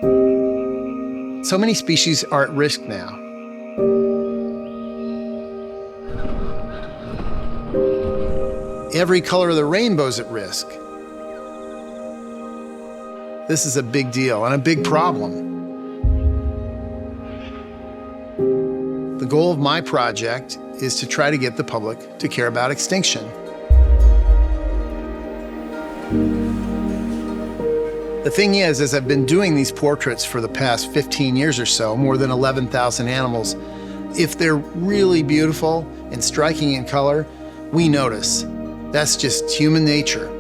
So many species are at risk now. Every color of the rainbow is at risk. This is a big deal and a big problem. The goal of my project is to try to get the public to care about extinction. The thing is, as I've been doing these portraits for the past 15 years or so, more than 11,000 animals, if they're really beautiful and striking in color, we notice. That's just human nature.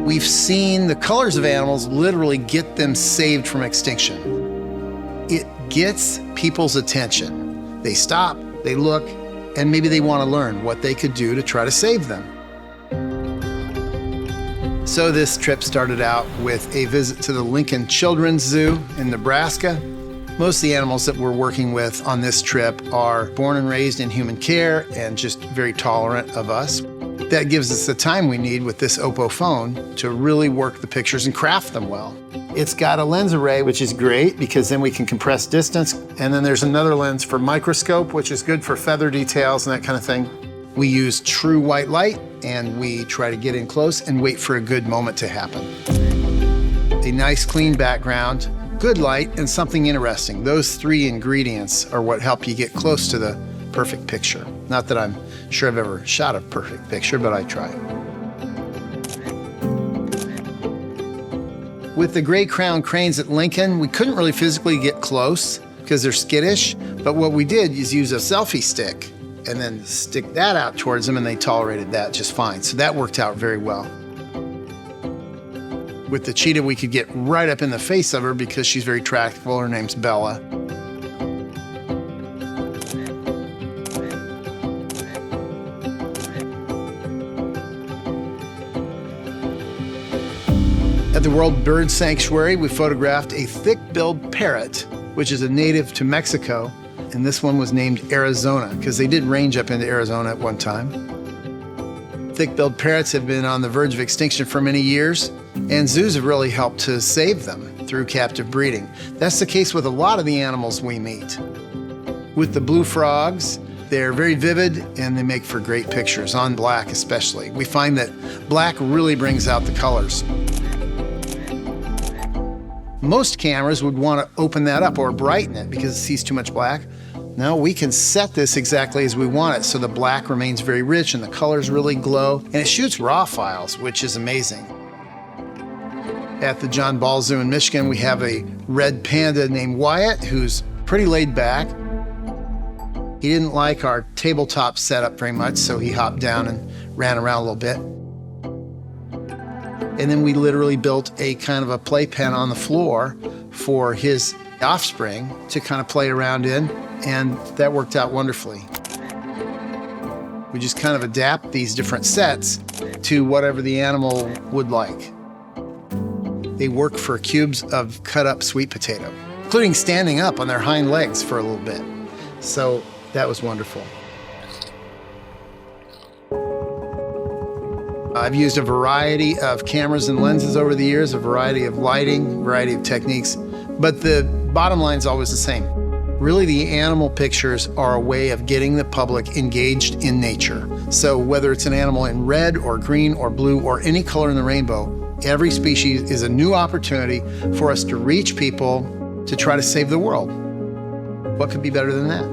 We've seen the colors of animals literally get them saved from extinction. It gets people's attention. They stop, they look, and maybe they want to learn what they could do to try to save them. So this trip started out with a visit to the Lincoln Children's Zoo in Nebraska. Most of the animals that we're working with on this trip are born and raised in human care and just very tolerant of us. That gives us the time we need with this OPPO phone to really work the pictures and craft them well. It's got a lens array, which is great because then we can compress distance. And then there's another lens for microscope, which is good for feather details and that kind of thing. We use true white light and we try to get in close and wait for a good moment to happen. A nice clean background, good light, and something interesting. Those three ingredients are what help you get close to the perfect picture. Not that I'm sure I've ever shot a perfect picture, but I try. With the gray crowned cranes at Lincoln, we couldn't really physically get close because they're skittish, but what we did is use a selfie stick and then stick that out towards them, and they tolerated that just fine. So that worked out very well. With the cheetah, we could get right up in the face of her because she's very tractable. Her name's Bella. At the World Bird Sanctuary, we photographed a thick-billed parrot, which is a native to Mexico. And this one was named Arizona because they did range up into Arizona at one time. Thick-billed parrots have been on the verge of extinction for many years, and zoos have really helped to save them through captive breeding. That's the case with a lot of the animals we meet. With the blue frogs, they're very vivid and they make for great pictures, on black especially. We find that black really brings out the colors. Most cameras would want to open that up or brighten it because it sees too much black. No, we can set this exactly as we want it so the black remains very rich and the colors really glow, and it shoots raw files, which is amazing. At the John Ball Zoo in Michigan, we have a red panda named Wyatt who's pretty laid back. He didn't like our tabletop setup very much, so he hopped down and ran around a little bit. And then we literally built a kind of a playpen on the floor for his offspring to kind of play around in, and that worked out wonderfully. We just kind of adapt these different sets to whatever the animal would like. They work for cubes of cut up sweet potato, including standing up on their hind legs for a little bit. So that was wonderful. I've used a variety of cameras and lenses over the years, a variety of lighting, a variety of techniques, but the bottom line is always the same. Really, the animal pictures are a way of getting the public engaged in nature. So whether it's an animal in red or green or blue or any color in the rainbow, every species is a new opportunity for us to reach people to try to save the world. What could be better than that?